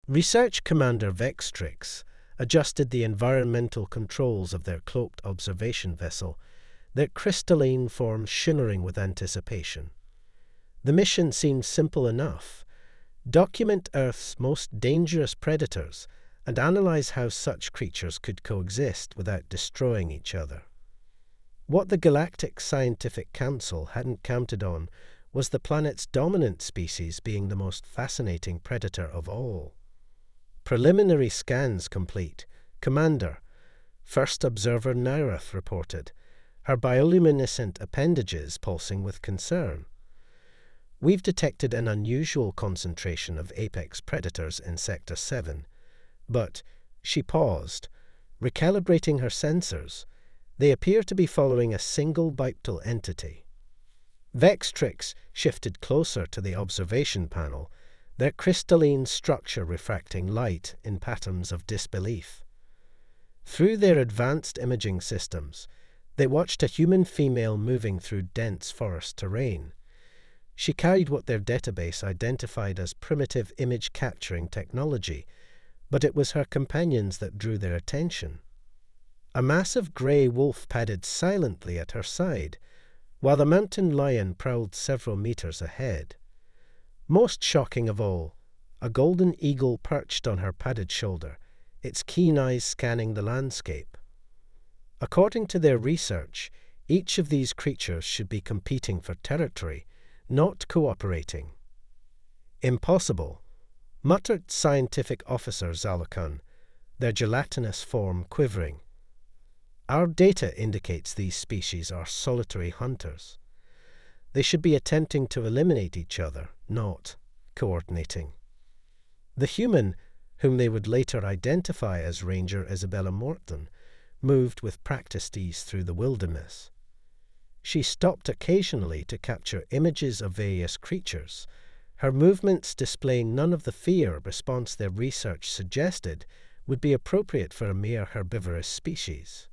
Research Commander Vextrix adjusted the environmental controls of their cloaked observation vessel, their crystalline form shimmering with anticipation. The mission seemed simple enough. Document Earth's most dangerous predators and analyze how such creatures could coexist without destroying each other. What the Galactic Scientific Council hadn't counted on was the planet's dominant species being the most fascinating predator of all. Preliminary scans complete. Commander, First Observer Nairath reported, her bioluminescent appendages pulsing with concern. We've detected an unusual concentration of apex predators in Sector 7, but she paused, recalibrating her sensors. They appear to be following a single bipedal entity. Vextrix shifted closer to the observation panel, their crystalline structure refracting light in patterns of disbelief. Through their advanced imaging systems, they watched a human female moving through dense forest terrain. She carried what their database identified as primitive image-capturing technology, but it was her companions that drew their attention. A massive grey wolf padded silently at her side, while the mountain lion prowled several meters ahead. Most shocking of all, a golden eagle perched on her padded shoulder, its keen eyes scanning the landscape. According to their research, each of these creatures should be competing for territory, not cooperating. Impossible, muttered Scientific Officer Zalakhan, their gelatinous form quivering. Our data indicates these species are solitary hunters. They should be attempting to eliminate each other, not coordinating. The human, whom they would later identify as Ranger Isabella Morton, moved with practiced ease through the wilderness. She stopped occasionally to capture images of various creatures, her movements displaying none of the fear response their research suggested would be appropriate for a mere herbivorous species.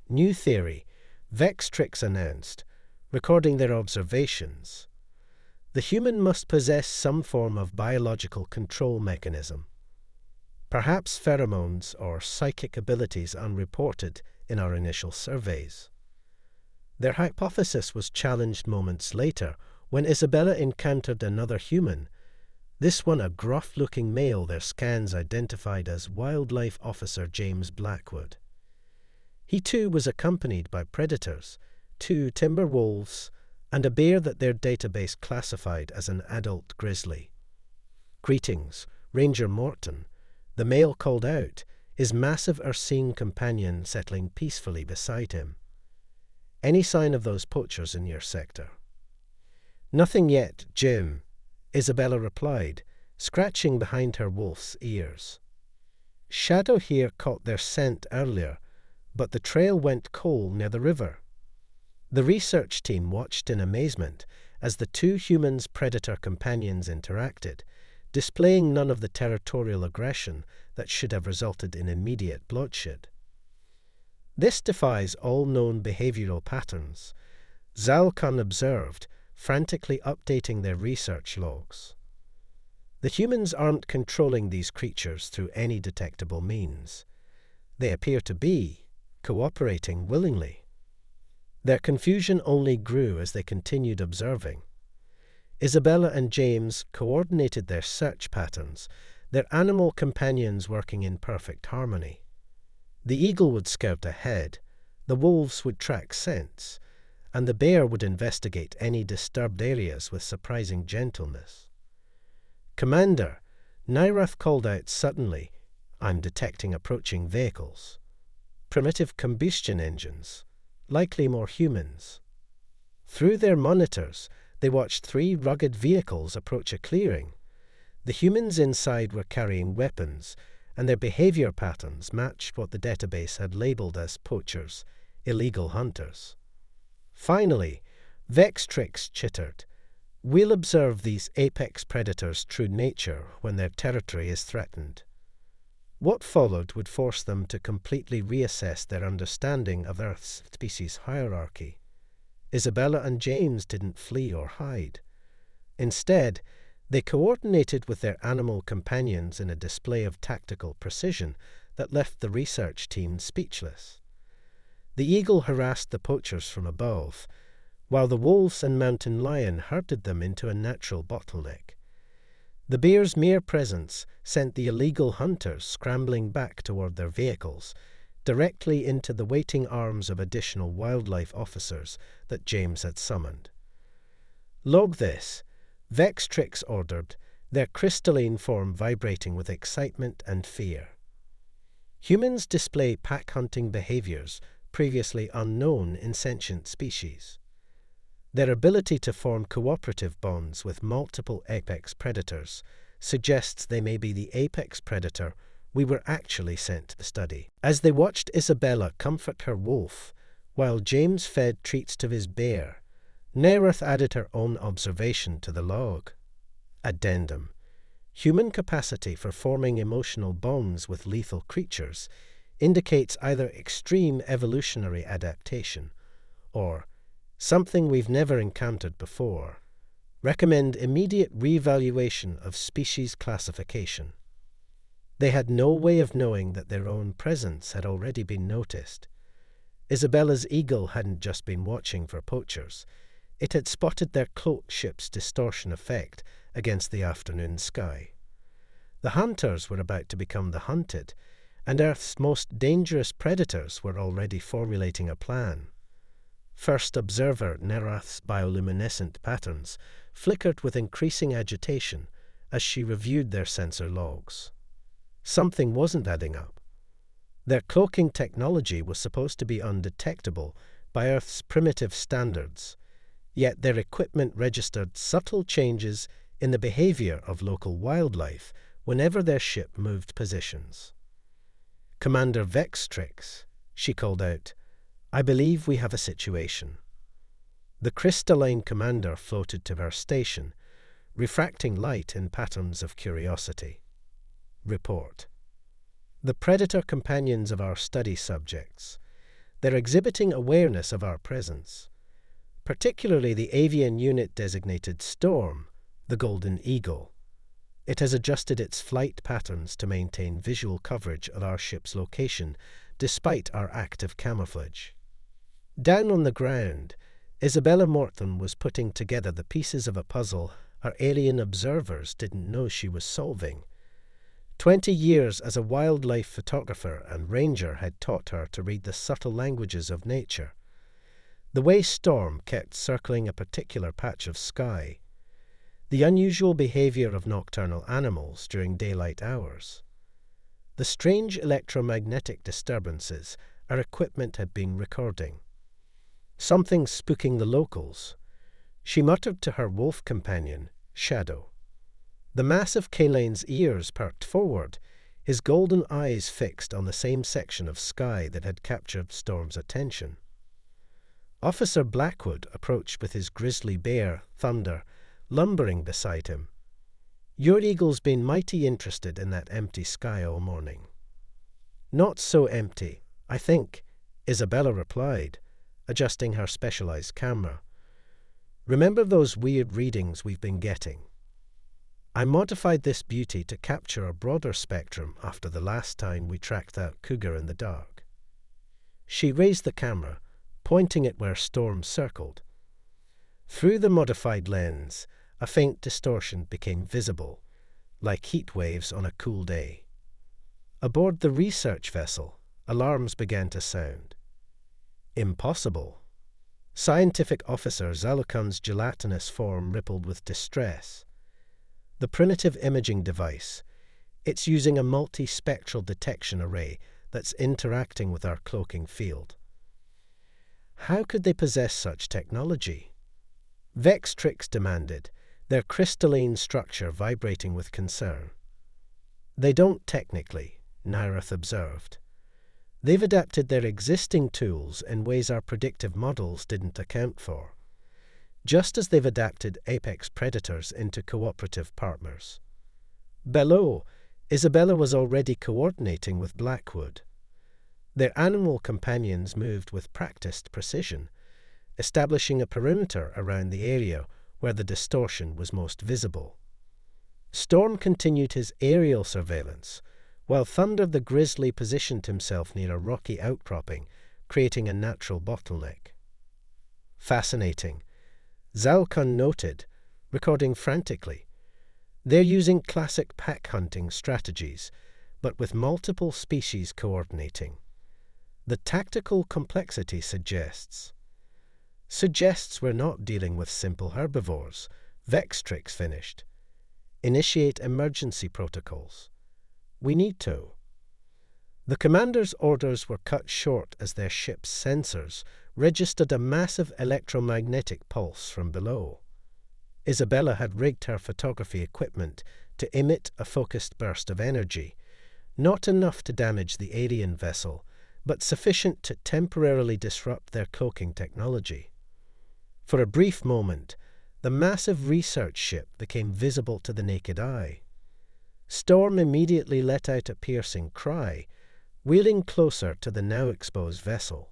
New theory, Vextrix announced, recording their observations. The human must possess some form of biological control mechanism. Perhaps pheromones or psychic abilities unreported in our initial surveys. Their hypothesis was challenged moments later when Isabella encountered another human, this one a gruff-looking male their scans identified as Wildlife Officer James Blackwood. He too was accompanied by predators, 2 timber wolves, and a bear that their database classified as an adult grizzly. Greetings, Ranger Morton. The male called out, his massive ursine companion settling peacefully beside him. Any sign of those poachers in your sector? Nothing yet, Jim, Isabella replied, scratching behind her wolf's ears. Shadow here caught their scent earlier, but the trail went cold near the river. The research team watched in amazement as the 2 humans' predator companions interacted, displaying none of the territorial aggression that should have resulted in immediate bloodshed. This defies all known behavioral patterns, Zalakhan observed, frantically updating their research logs. The humans aren't controlling these creatures through any detectable means. They appear to be cooperating willingly. Their confusion only grew as they continued observing. Isabella and James coordinated their search patterns, their animal companions working in perfect harmony. The eagle would scout ahead, the wolves would track scents, and the bear would investigate any disturbed areas with surprising gentleness. Commander, Nairath called out suddenly, I'm detecting approaching vehicles. Primitive combustion engines, likely more humans. Through their monitors, they watched 3 rugged vehicles approach a clearing. The humans inside were carrying weapons, and their behavior patterns matched what the database had labeled as poachers, illegal hunters. Finally, Vextrix chittered, we'll observe these apex predators' true nature when their territory is threatened. What followed would force them to completely reassess their understanding of Earth's species hierarchy. Isabella and James didn't flee or hide. Instead, They coordinated with their animal companions in a display of tactical precision that left the research team speechless. The eagle harassed the poachers from above, while the wolves and mountain lion herded them into a natural bottleneck. The bear's mere presence sent the illegal hunters scrambling back toward their vehicles, directly into the waiting arms of additional wildlife officers that James had summoned. Log this. Vextrix ordered, their crystalline form vibrating with excitement and fear. Humans display pack-hunting behaviors previously unknown in sentient species. Their ability to form cooperative bonds with multiple apex predators suggests they may be the apex predator we were actually sent to study. As they watched Isabella comfort her wolf, while James fed treats to his bear, Nereth added her own observation to the log. Addendum. Human capacity for forming emotional bonds with lethal creatures indicates either extreme evolutionary adaptation or something we've never encountered before. Recommend immediate reevaluation of species classification. They had no way of knowing that their own presence had already been noticed. Isabella's eagle hadn't just been watching for poachers. It had spotted their cloaked ship's distortion effect against the afternoon sky. The hunters were about to become the hunted, and Earth's most dangerous predators were already formulating a plan. First observer Nereth's bioluminescent patterns flickered with increasing agitation as she reviewed their sensor logs. Something wasn't adding up. Their cloaking technology was supposed to be undetectable by Earth's primitive standards, yet their equipment registered subtle changes in the behavior of local wildlife whenever their ship moved positions. Commander Vextrix, she called out, I believe we have a situation. The crystalline commander floated to her station, refracting light in patterns of curiosity. Report. The predator companions of our study subjects. They're exhibiting awareness of our presence, particularly the avian unit designated Storm, the Golden Eagle. It has adjusted its flight patterns to maintain visual coverage of our ship's location, despite our active camouflage. Down on the ground, Isabella Morton was putting together the pieces of a puzzle our alien observers didn't know she was solving. 20 years as a wildlife photographer and ranger had taught her to read the subtle languages of nature. The way Storm kept circling a particular patch of sky, the unusual behavior of nocturnal animals during daylight hours, the strange electromagnetic disturbances our equipment had been recording. Something spooking the locals, she muttered to her wolf companion, Shadow. The massive Kalane's ears perked forward, his golden eyes fixed on the same section of sky that had captured Storm's attention. Officer Blackwood approached with his grizzly bear, Thunder, lumbering beside him. Your eagle's been mighty interested in that empty sky all morning. Not so empty, I think, Isabella replied, adjusting her specialized camera. Remember those weird readings we've been getting? I modified this beauty to capture a broader spectrum after the last time we tracked that cougar in the dark. She raised the camera, pointing it where Storm circled. Through the modified lens, a faint distortion became visible, like heat waves on a cool day. Aboard the research vessel, alarms began to sound. Impossible. Scientific Officer Zalukan's gelatinous form rippled with distress. The primitive imaging device, it's using a multi-spectral detection array that's interacting with our cloaking field. How could they possess such technology? Vextrix demanded, their crystalline structure vibrating with concern. They don't technically, Nereth observed. They've adapted their existing tools in ways our predictive models didn't account for, just as they've adapted apex predators into cooperative partners. Below, Isabella was already coordinating with Blackwood. Their animal companions moved with practiced precision, establishing a perimeter around the area where the distortion was most visible. Storm continued his aerial surveillance, while Thunder the Grizzly positioned himself near a rocky outcropping, creating a natural bottleneck. Fascinating, Zalcon noted, recording frantically. They're using classic pack hunting strategies, but with multiple species coordinating. The tactical complexity suggests we're not dealing with simple herbivores. Vextrix finished. Initiate emergency protocols. We need to. The commander's orders were cut short as their ship's sensors registered a massive electromagnetic pulse from below. Isabella had rigged her photography equipment to emit a focused burst of energy, not enough to damage the alien vessel, but sufficient to temporarily disrupt their cloaking technology. For a brief moment, the massive research ship became visible to the naked eye. Storm immediately let out a piercing cry, wheeling closer to the now exposed vessel.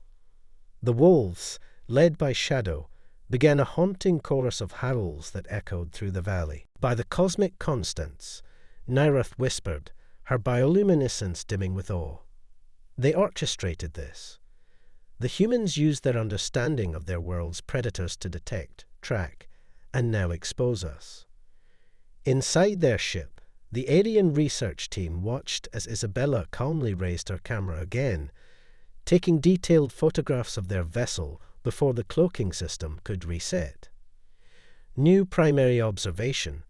The wolves, led by Shadow, began a haunting chorus of howls that echoed through the valley. By the cosmic constants, Nirath whispered, her bioluminescence dimming with awe. They orchestrated this. The humans used their understanding of their world's predators to detect, track, and now expose us. Inside their ship, the alien research team watched as Isabella calmly raised her camera again, taking detailed photographs of their vessel before the cloaking system could reset. New primary observation,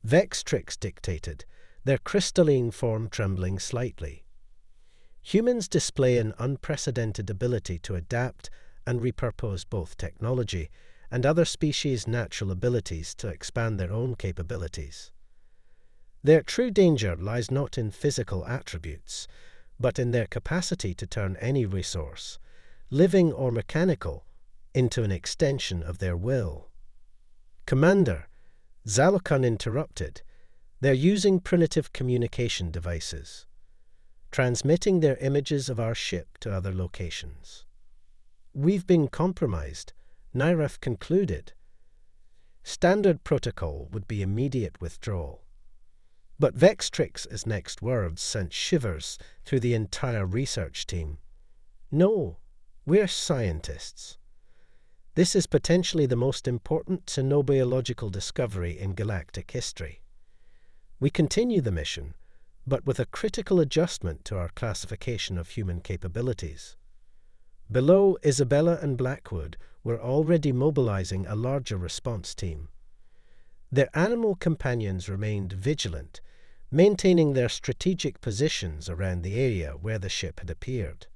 Vextrix dictated, their crystalline form trembling slightly. Humans display an unprecedented ability to adapt and repurpose both technology and other species' natural abilities to expand their own capabilities. Their true danger lies not in physical attributes, but in their capacity to turn any resource, living or mechanical, into an extension of their will. Commander, Zalcon interrupted, they're using primitive communication devices, transmitting their images of our ship to other locations. We've been compromised, Nirath concluded. Standard protocol would be immediate withdrawal. But Vextrix's next words sent shivers through the entire research team. No, we're scientists. This is potentially the most important xenobiological discovery in galactic history. We continue the mission, but with a critical adjustment to our classification of human capabilities. Below, Isabella and Blackwood were already mobilizing a larger response team. Their animal companions remained vigilant, maintaining their strategic positions around the area where the ship had appeared.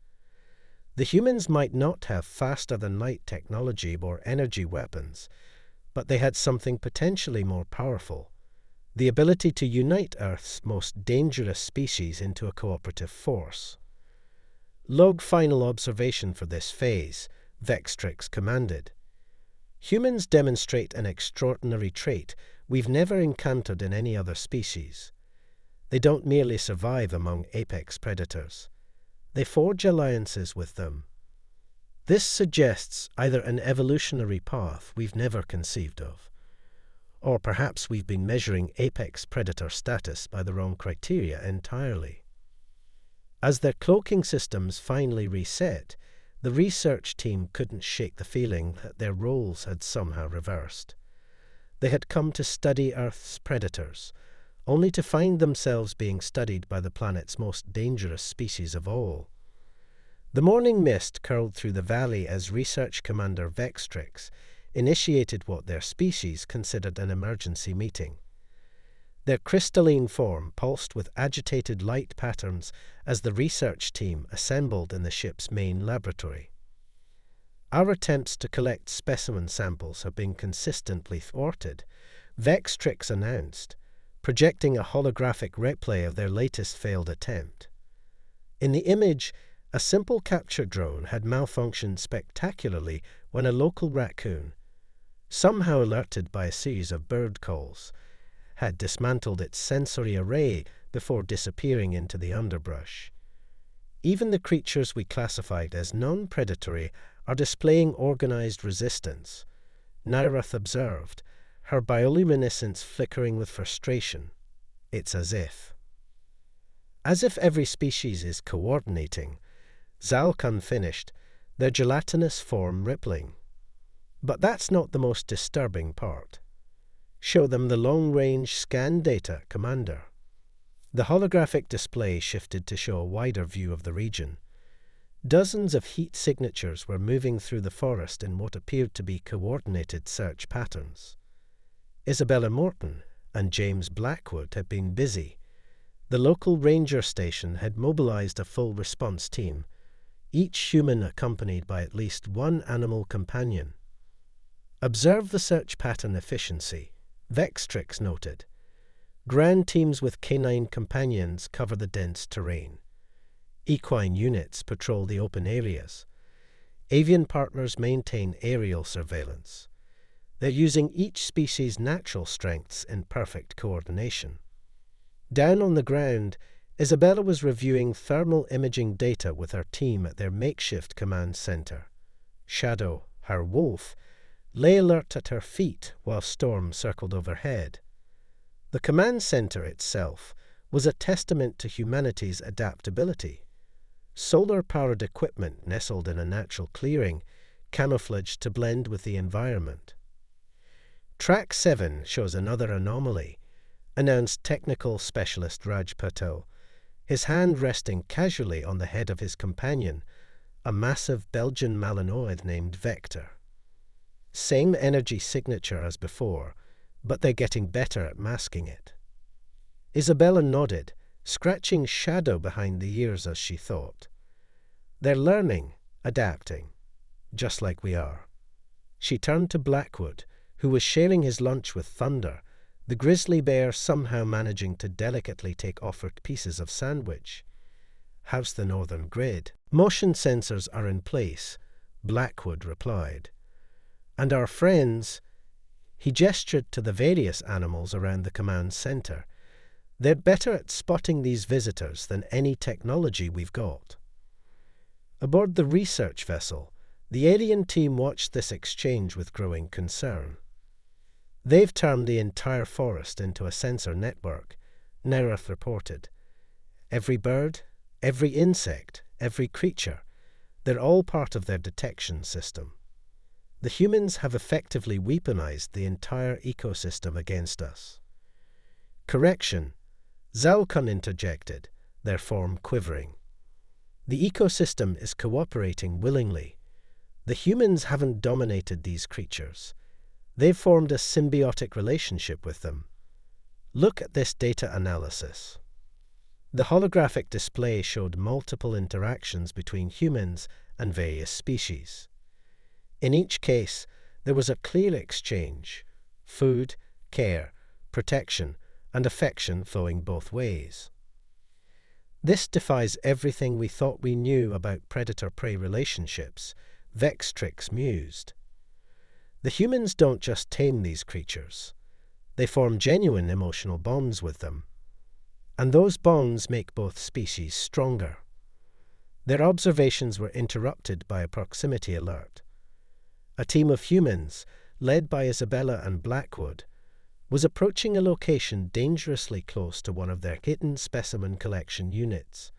The humans might not have faster-than-light technology or energy weapons, but they had something potentially more powerful, the ability to unite Earth's most dangerous species into a cooperative force. Log final observation for this phase, Vextrix commanded. Humans demonstrate an extraordinary trait we've never encountered in any other species. They don't merely survive among apex predators. They forge alliances with them. This suggests either an evolutionary path we've never conceived of, or perhaps we've been measuring apex predator status by the wrong criteria entirely. As their cloaking systems finally reset, the research team couldn't shake the feeling that their roles had somehow reversed. They had come to study Earth's predators, only to find themselves being studied by the planet's most dangerous species of all. The morning mist curled through the valley as Research Commander Vextrix initiated what their species considered an emergency meeting. Their crystalline form pulsed with agitated light patterns as the research team assembled in the ship's main laboratory. Our attempts to collect specimen samples have been consistently thwarted, Vextrix announced, projecting a holographic replay of their latest failed attempt. In the image, a simple capture drone had malfunctioned spectacularly when a local raccoon, somehow alerted by a series of bird calls, had dismantled its sensory array before disappearing into the underbrush. Even the creatures we classified as non-predatory are displaying organized resistance, Nirath observed, her bioluminescence flickering with frustration. It's as if. As if every species is coordinating. Zalkan finished, their gelatinous form rippling. But that's not the most disturbing part. Show them the long-range scan data, Commander. The holographic display shifted to show a wider view of the region. Dozens of heat signatures were moving through the forest in what appeared to be coordinated search patterns. Isabella Morton and James Blackwood had been busy. The local ranger station had mobilized a full response team, each human accompanied by at least one animal companion. Observe the search pattern efficiency, Vextrix noted. Grand teams with canine companions cover the dense terrain. Equine units patrol the open areas. Avian partners maintain aerial surveillance. They're using each species' natural strengths in perfect coordination. Down on the ground, Isabella was reviewing thermal imaging data with her team at their makeshift command center. Shadow, her wolf, lay alert at her feet while Storm circled overhead. The command center itself was a testament to humanity's adaptability. Solar-powered equipment nestled in a natural clearing, camouflaged to blend with the environment. Track 7 shows another anomaly, announced technical specialist Raj Patel, his hand resting casually on the head of his companion, a massive Belgian malinoid named Vector. Same energy signature as before, but they're getting better at masking it. Isabella nodded, scratching shadow behind the ears as she thought. They're learning, adapting, just like we are. She turned to Blackwood, who was sharing his lunch with Thunder, the grizzly bear somehow managing to delicately take offered pieces of sandwich. How's the northern grid? Motion sensors are in place, Blackwood replied. And our friends, he gestured to the various animals around the command center. They're better at spotting these visitors than any technology we've got. Aboard the research vessel, the alien team watched this exchange with growing concern. They've turned the entire forest into a sensor network, Nereth reported. Every bird, every insect, every creature, they're all part of their detection system. The humans have effectively weaponized the entire ecosystem against us. Correction, Zalkan interjected, their form quivering. The ecosystem is cooperating willingly. The humans haven't dominated these creatures. They've formed a symbiotic relationship with them. Look at this data analysis. The holographic display showed multiple interactions between humans and various species. In each case, there was a clear exchange: food, care, protection, and affection flowing both ways. This defies everything we thought we knew about predator-prey relationships, Vextrix mused. The humans don't just tame these creatures. They form genuine emotional bonds with them. And those bonds make both species stronger. Their observations were interrupted by a proximity alert. A team of humans, led by Isabella and Blackwood, was approaching a location dangerously close to one of their hidden specimen collection units.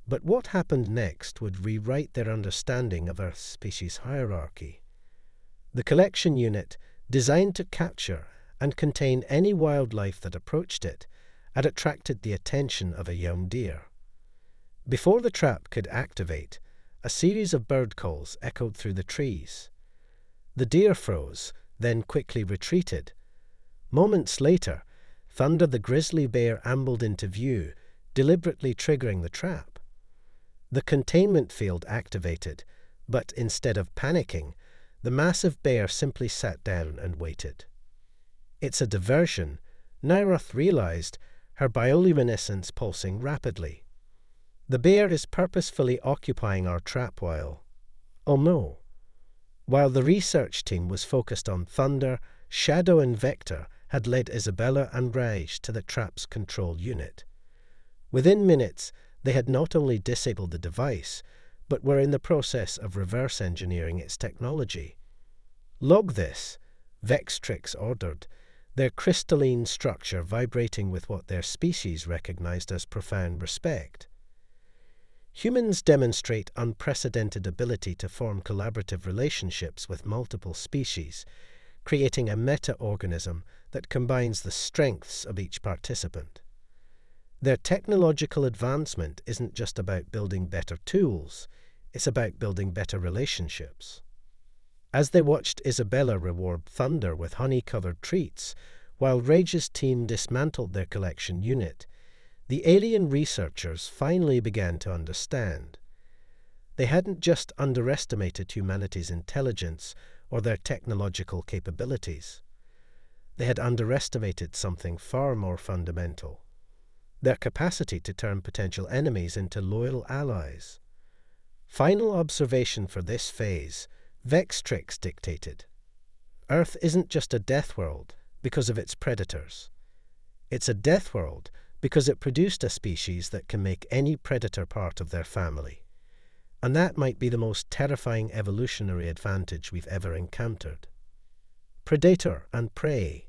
But what happened next would rewrite their understanding of Earth's species hierarchy. The collection unit, designed to capture and contain any wildlife that approached it, had attracted the attention of a young deer. Before the trap could activate, a series of bird calls echoed through the trees. The deer froze, then quickly retreated. Moments later, Thunder the grizzly bear ambled into view, deliberately triggering the trap. The containment field activated, but instead of panicking, the massive bear simply sat down and waited. It's a diversion, Nyroth realized, her bioluminescence pulsing rapidly. The bear is purposefully occupying our trap while... Oh no. While the research team was focused on Thunder, Shadow and Vector had led Isabella and Raj to the trap's control unit. Within minutes, they had not only disabled the device, but were in the process of reverse engineering its technology. Log this, Vextrix ordered. their crystalline structure vibrating with what their species recognized as profound respect. Humans demonstrate unprecedented ability to form collaborative relationships with multiple species, creating a meta-organism that combines the strengths of each participant. Their technological advancement isn't just about building better tools, it's about building better relationships. As they watched Isabella reward Thunder with honey-covered treats, while Rage's team dismantled their collection unit, the alien researchers finally began to understand. They hadn't just underestimated humanity's intelligence or their technological capabilities. They had underestimated something far more fundamental: their capacity to turn potential enemies into loyal allies. Final observation for this phase, Vextrix dictated: Earth isn't just a death world because of its predators. It's a death world because it produced a species that can make any predator part of their family. And that might be the most terrifying evolutionary advantage we've ever encountered. Predator and prey.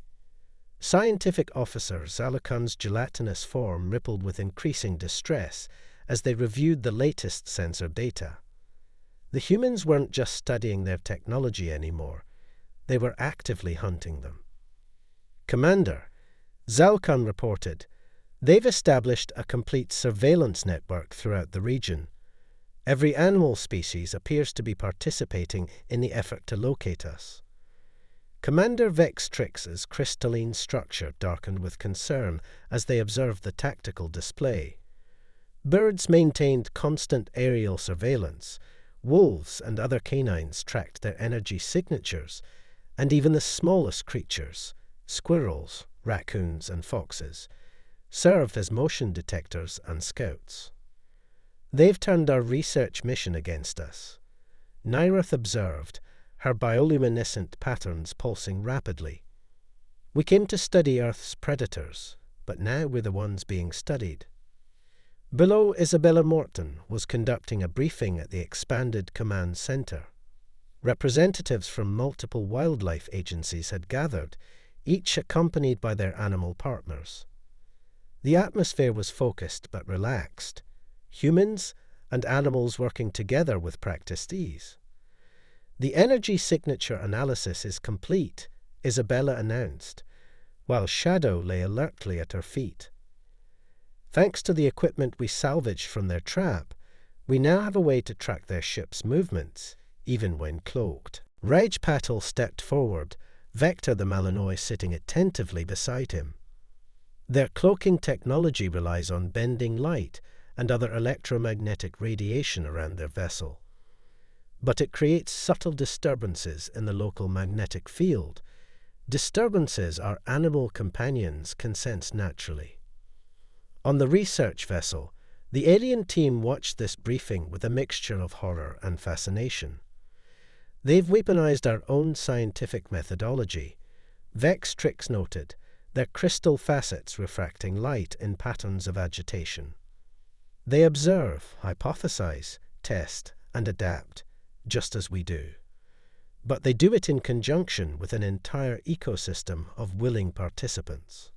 Scientific officer Zalakan's gelatinous form rippled with increasing distress as they reviewed the latest sensor data. The humans weren't just studying their technology anymore, they were actively hunting them. Commander, Zalkan reported, they've established a complete surveillance network throughout the region. Every animal species appears to be participating in the effort to locate us. Commander Vextrix's crystalline structure darkened with concern as they observed the tactical display. Birds maintained constant aerial surveillance, wolves and other canines tracked their energy signatures, and even the smallest creatures, squirrels, raccoons and foxes, served as motion detectors and scouts. They've turned our research mission against us. Nyrath observed, her bioluminescent patterns pulsing rapidly. We came to study Earth's predators, but now we're the ones being studied. Below, Isabella Morton was conducting a briefing at the expanded command center. Representatives from multiple wildlife agencies had gathered, each accompanied by their animal partners. The atmosphere was focused but relaxed, humans and animals working together with practiced ease. The energy signature analysis is complete, Isabella announced, while Shadow lay alertly at her feet. Thanks to the equipment we salvaged from their trap, we now have a way to track their ship's movements, even when cloaked. Rajpatal stepped forward, Vector the Malinois sitting attentively beside him. Their cloaking technology relies on bending light and other electromagnetic radiation around their vessel. But it creates subtle disturbances in the local magnetic field, disturbances our animal companions can sense naturally. On the research vessel, the alien team watched this briefing with a mixture of horror and fascination. They've weaponized our own scientific methodology, Vextrix noted, their crystal facets refracting light in patterns of agitation. They observe, hypothesize, test, and adapt, just as we do. But they do it in conjunction with an entire ecosystem of willing participants.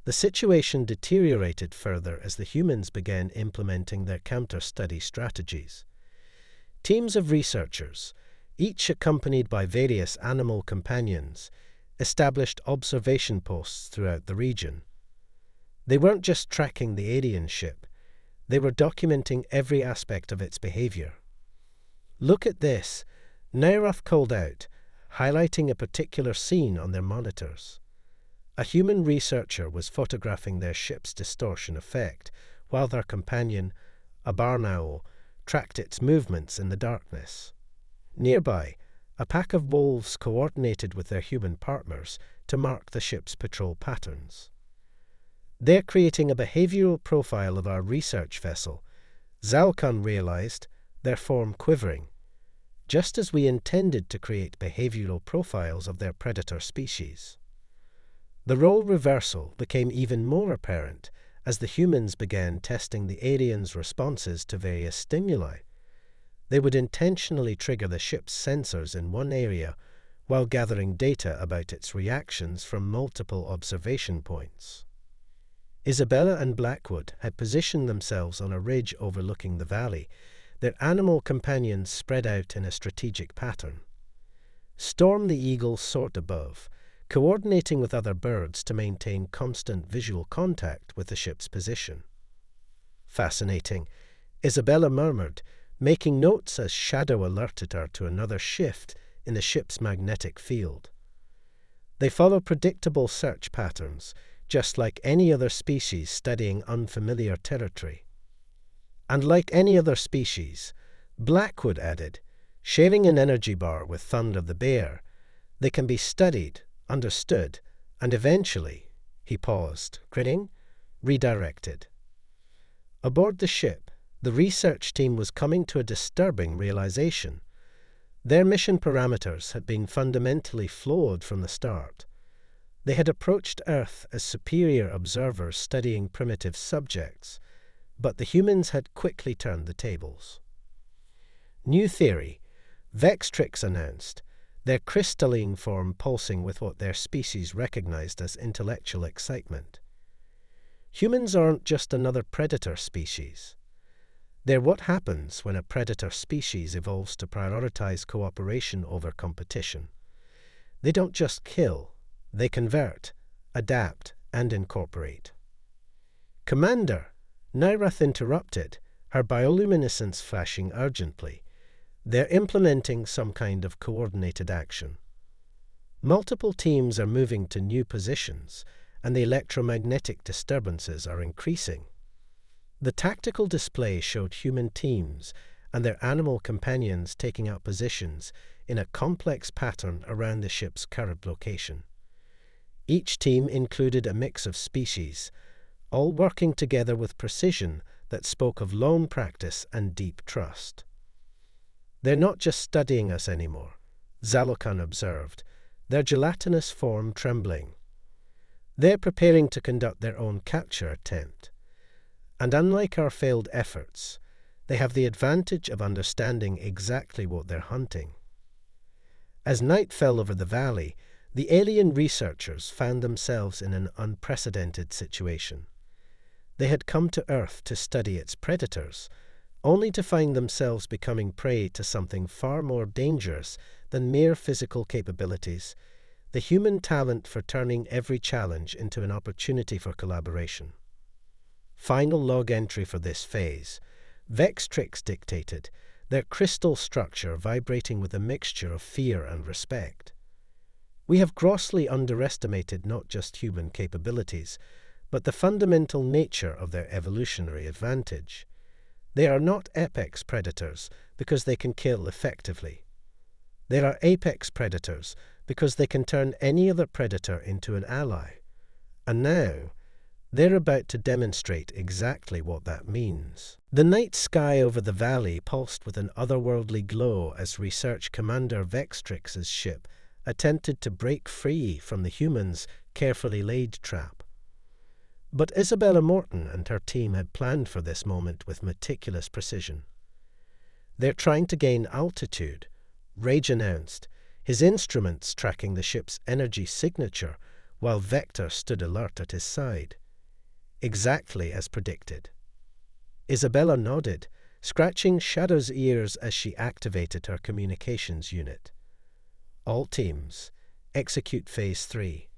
The situation deteriorated further as the humans began implementing their counter-study strategies. Teams of researchers, each accompanied by various animal companions, established observation posts throughout the region. They weren't just tracking the alien ship, they were documenting every aspect of its behavior. "Look at this," Nyrath called out, highlighting a particular scene on their monitors. A human researcher was photographing their ship's distortion effect, while their companion, a barn owl, tracked its movements in the darkness. Nearby, a pack of wolves coordinated with their human partners to mark the ship's patrol patterns. They're creating a behavioral profile of our research vessel. Zalkan realized, their form quivering, just as we intended to create behavioral profiles of their predator species. The role reversal became even more apparent as the humans began testing the aliens' responses to various stimuli. They would intentionally trigger the ship's sensors in one area, while gathering data about its reactions from multiple observation points. Isabella and Blackwood had positioned themselves on a ridge overlooking the valley, their animal companions spread out in a strategic pattern. Storm the eagle soared above, coordinating with other birds to maintain constant visual contact with the ship's position. "Fascinating," Isabella murmured, making notes as Shadow alerted her to another shift in the ship's magnetic field. They follow predictable search patterns, just like any other species studying unfamiliar territory. And like any other species, Blackwood added, sharing an energy bar with Thunder the bear, they can be studied, understood, and eventually, he paused, grinning, redirected. Aboard the ship, the research team was coming to a disturbing realization. Their mission parameters had been fundamentally flawed from the start. They had approached Earth as superior observers studying primitive subjects, but the humans had quickly turned the tables. New theory, Vextrix announced, their crystalline form pulsing with what their species recognized as intellectual excitement. Humans aren't just another predator species. They're what happens when a predator species evolves to prioritize cooperation over competition. They don't just kill, they convert, adapt, and incorporate. "Commander," Nairath interrupted, her bioluminescence flashing urgently. "They're implementing some kind of coordinated action. Multiple teams are moving to new positions, and the electromagnetic disturbances are increasing." The tactical display showed human teams and their animal companions taking up positions in a complex pattern around the ship's current location. Each team included a mix of species, all working together with precision that spoke of long practice and deep trust. "They're not just studying us anymore," Zalokan observed, their gelatinous form trembling. "They're preparing to conduct their own capture attempt. And unlike our failed efforts, they have the advantage of understanding exactly what they're hunting." As night fell over the valley, the alien researchers found themselves in an unprecedented situation. They had come to Earth to study its predators, only to find themselves becoming prey to something far more dangerous than mere physical capabilities, the human talent for turning every challenge into an opportunity for collaboration. Final log entry for this phase, Vextrix dictated, their crystal structure vibrating with a mixture of fear and respect. "We have grossly underestimated not just human capabilities, but the fundamental nature of their evolutionary advantage. They are not apex predators because they can kill effectively. They are apex predators because they can turn any other predator into an ally. And now, they're about to demonstrate exactly what that means." The night sky over the valley pulsed with an otherworldly glow as Research Commander Vextrix's ship attempted to break free from the humans' carefully laid trap. But Isabella Morton and her team had planned for this moment with meticulous precision. "They're trying to gain altitude," Rage announced, his instruments tracking the ship's energy signature while Vector stood alert at his side. "Exactly as predicted." Isabella nodded, scratching Shadow's ears as she activated her communications unit. "All teams, execute Phase 3.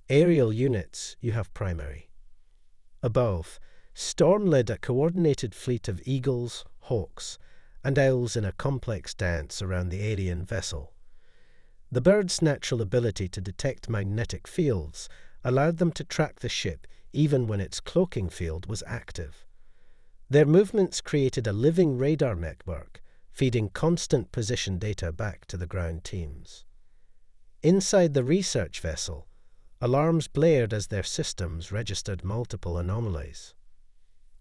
Aerial units, you have primary." Above, Storm led a coordinated fleet of eagles, hawks, and owls in a complex dance around the alien vessel. The birds' natural ability to detect magnetic fields allowed them to track the ship even when its cloaking field was active. Their movements created a living radar network, feeding constant position data back to the ground teams. Inside the research vessel, alarms blared as their systems registered multiple anomalies.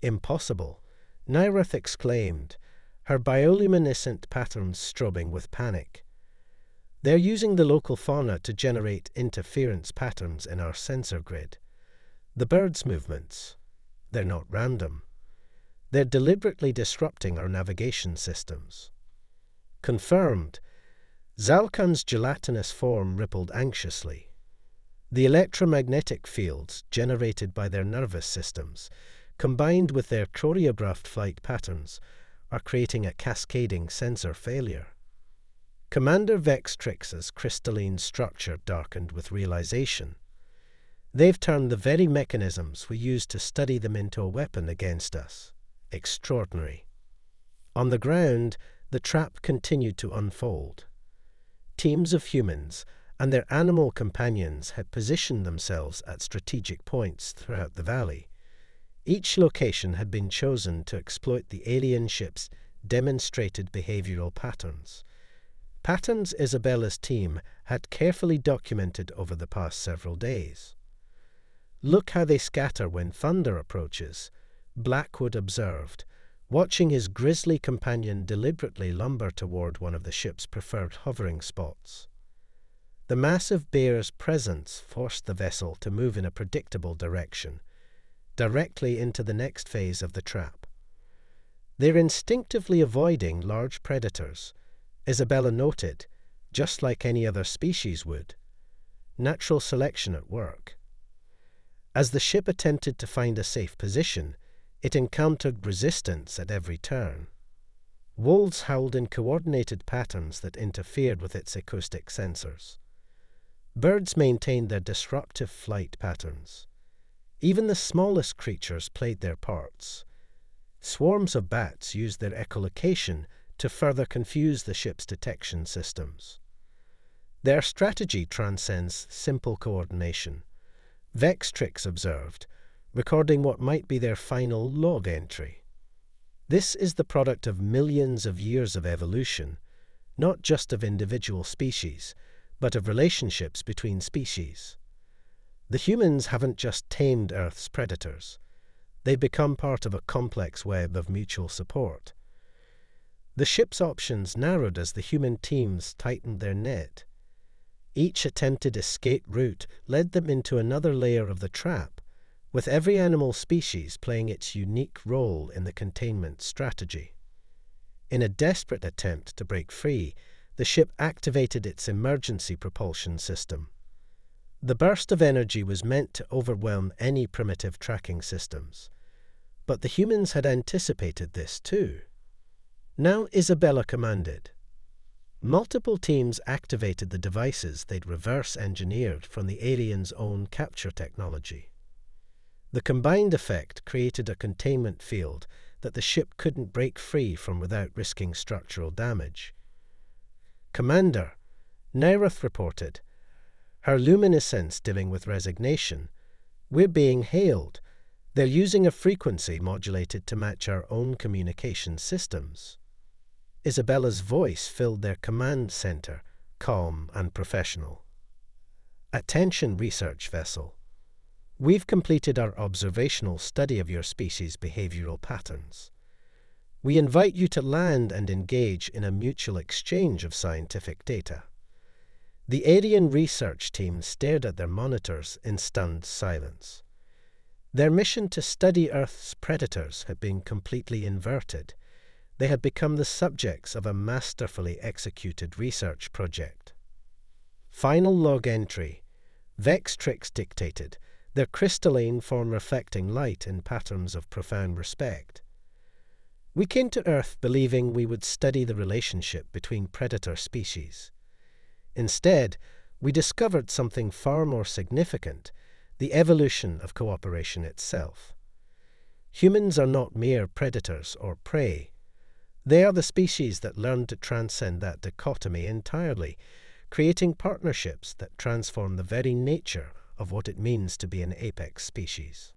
"Impossible," Nairath exclaimed, her bioluminescent patterns strobing with panic. "They're using the local fauna to generate interference patterns in our sensor grid. The birds' movements, they're not random. They're deliberately disrupting our navigation systems." "Confirmed." Zalkan's gelatinous form rippled anxiously. The electromagnetic fields generated by their nervous systems, combined with their choreographed flight patterns, are creating a cascading sensor failure. Commander Vextrix's crystalline structure darkened with realization. They've turned the very mechanisms we used to study them into a weapon against us. Extraordinary. On the ground, the trap continued to unfold. Teams of humans and their animal companions had positioned themselves at strategic points throughout the valley. Each location had been chosen to exploit the alien ship's demonstrated behavioral patterns. Patterns Isabella's team had carefully documented over the past several days. "Look how they scatter when thunder approaches," Blackwood observed, watching his grisly companion deliberately lumber toward one of the ship's preferred hovering spots. The massive bear's presence forced the vessel to move in a predictable direction, directly into the next phase of the trap. They're instinctively avoiding large predators, Isabella noted, just like any other species would. Natural selection at work. As the ship attempted to find a safe position, it encountered resistance at every turn. Wolves howled in coordinated patterns that interfered with its acoustic sensors. Birds maintained their disruptive flight patterns. Even the smallest creatures played their parts. Swarms of bats used their echolocation to further confuse the ship's detection systems. Their strategy transcends simple coordination, Vextrix observed, recording what might be their final log entry. This is the product of millions of years of evolution, not just of individual species, but of relationships between species. The humans haven't just tamed Earth's predators. They've become part of a complex web of mutual support. The ship's options narrowed as the human teams tightened their net. Each attempted escape route led them into another layer of the trap, with every animal species playing its unique role in the containment strategy. In a desperate attempt to break free, the ship activated its emergency propulsion system. The burst of energy was meant to overwhelm any primitive tracking systems. But the humans had anticipated this too. Now Isabella commanded. Multiple teams activated the devices they'd reverse-engineered from the aliens' own capture technology. The combined effect created a containment field that the ship couldn't break free from without risking structural damage. "Commander," Neirath reported, her luminescence dimming with resignation, "we're being hailed. They're using a frequency modulated to match our own communication systems." Isabella's voice filled their command center, calm and professional. "Attention, research vessel. We've completed our observational study of your species' behavioral patterns. We invite you to land and engage in a mutual exchange of scientific data." The alien research team stared at their monitors in stunned silence. Their mission to study Earth's predators had been completely inverted. They had become the subjects of a masterfully executed research project. Final log entry. Vextrix dictated, their crystalline form reflecting light in patterns of profound respect. "We came to Earth believing we would study the relationship between predator species. Instead, we discovered something far more significant, the evolution of cooperation itself. Humans are not mere predators or prey. They are the species that learned to transcend that dichotomy entirely, creating partnerships that transform the very nature of what it means to be an apex species."